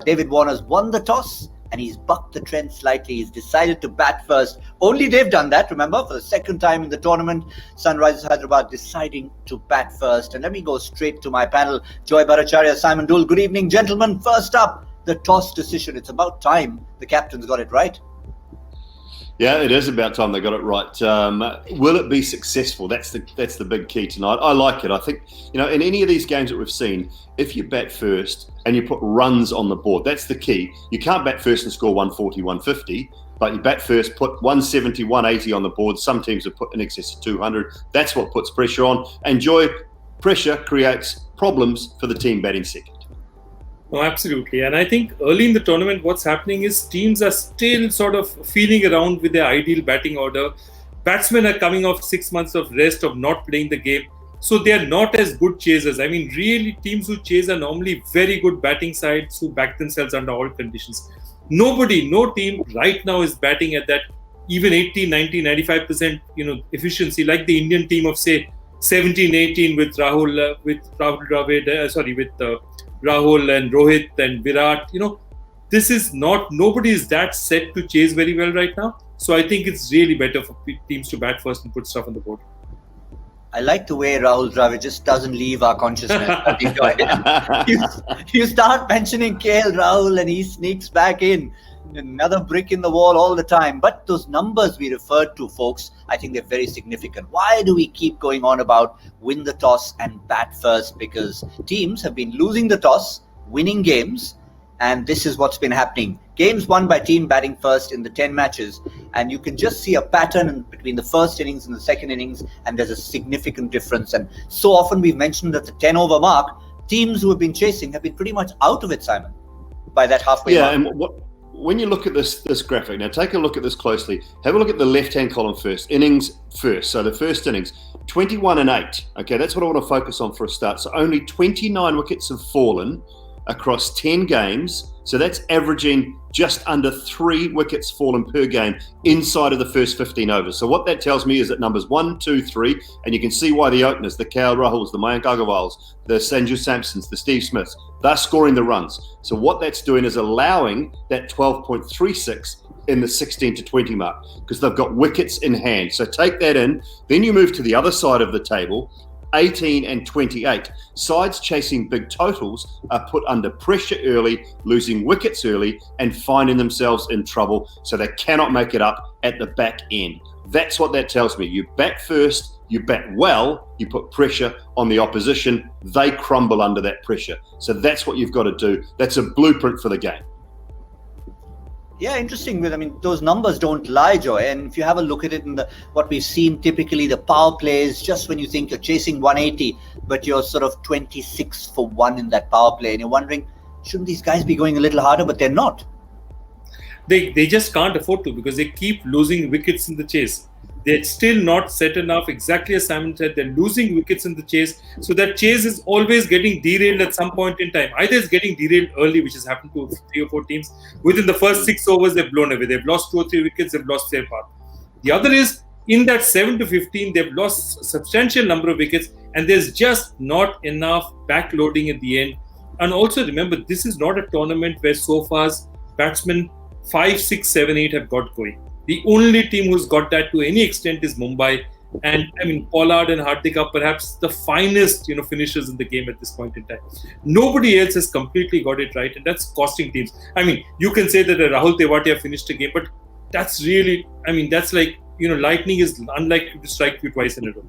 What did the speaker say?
David Warner's won the toss and he's bucked the trend slightly. He's decided to bat first. Only they've done that, remember, for the second time in the tournament. Sunrisers Hyderabad deciding to bat first. And let me go straight to my panel. Joy Bhattacharya, Simon Dool. Good evening, gentlemen. First up, the toss decision. It's about time the captains got it right. Yeah, it is about time they got it right. Will it be successful? That's the big key tonight. I like it. I think, in any of these games that we've seen, if you bat first and you put runs on the board, that's the key. You can't bat first and score 140, 150, but you bat first, put 170, 180 on the board. Some teams have put in excess of 200. That's what puts pressure on. And Joy, pressure creates problems for the team batting second. Oh, absolutely. And I think early in the tournament, what's happening is teams are still sort of feeling around with their ideal batting order. Batsmen are coming off 6 months of rest, of not playing the game. So they are not as good chasers. I mean, really, teams who chase are normally very good batting sides who back themselves under all conditions. No team right now is batting at that even 80, 90, 95% efficiency, like the Indian team of, say, 17, 18 with Rahul and Rohit and Virat. This is not, nobody is that set to chase very well right now. So I think it's really better for teams to bat first and put stuff on the board. I like the way Rahul Dravid just doesn't leave our consciousness. You start mentioning KL Rahul and he sneaks back in. Another brick in the wall all the time. But those numbers we referred to, folks, I think they're very significant. Why do we keep going on about win the toss and bat first? Because teams have been losing the toss, winning games, and this is what's been happening. Games won by team batting first in the 10 matches, and you can just see a pattern between the first innings and the second innings, and there's a significant difference. And so often we've mentioned that the 10-over mark, teams who have been chasing have been pretty much out of it, Simon, by that halfway mark. And when you look at this graphic, now take a look at this closely. Have a look at the left-hand column first, innings first. So the first innings, 21 and 8. Okay, that's what I want to focus on for a start. So only 29 wickets have fallen across 10 games. So that's averaging just under 3 wickets fallen per game inside of the first 15 overs. So what that tells me is that numbers 1, 2, 3, and you can see why the openers, the KL Rahuls, the Mayank Agarwals, the Sanju Samsons, the Steve Smiths, they're scoring the runs. So what that's doing is allowing that 12.36 in the 16 to 20 mark because they've got wickets in hand. So take that in. Then you move to the other side of the table. 18 and 28. Sides chasing big totals are put under pressure early, losing wickets early, and finding themselves in trouble, so they cannot make it up at the back end. That's what that tells me. You bat first, you bat well, you put pressure on the opposition, they crumble under that pressure. So that's what you've got to do. That's a blueprint for the game. Yeah, interesting. Those numbers don't lie, Joy. And if you have a look at it in what we've seen typically, the power plays, just when you think you're chasing 180, but you're sort of 26 for 1 in that power play, and you're wondering, shouldn't these guys be going a little harder? But they're not. They just can't afford to because they keep losing wickets in the chase. They're still not set enough. Exactly as Simon said, they're losing wickets in the chase. So that chase is always getting derailed at some point in time. Either it's getting derailed early, which has happened to 3 or 4 teams. Within the first 6 overs, they've blown away. They've lost 2 or 3 wickets. They've lost their path. The other is, in that 7 to 15, they've lost a substantial number of wickets. And there's just not enough backloading at the end. And also remember, this is not a tournament where so far batsmen 5, 6, 7, 8 have got going. The only team who's got that to any extent is Mumbai. And Pollard and Hardik are perhaps the finest, finishers in the game at this point in time. Nobody else has completely got it right, and that's costing teams. You can say that Rahul Tewatia finished a game, but that's really, that's like, lightning is unlikely to strike you twice in a row.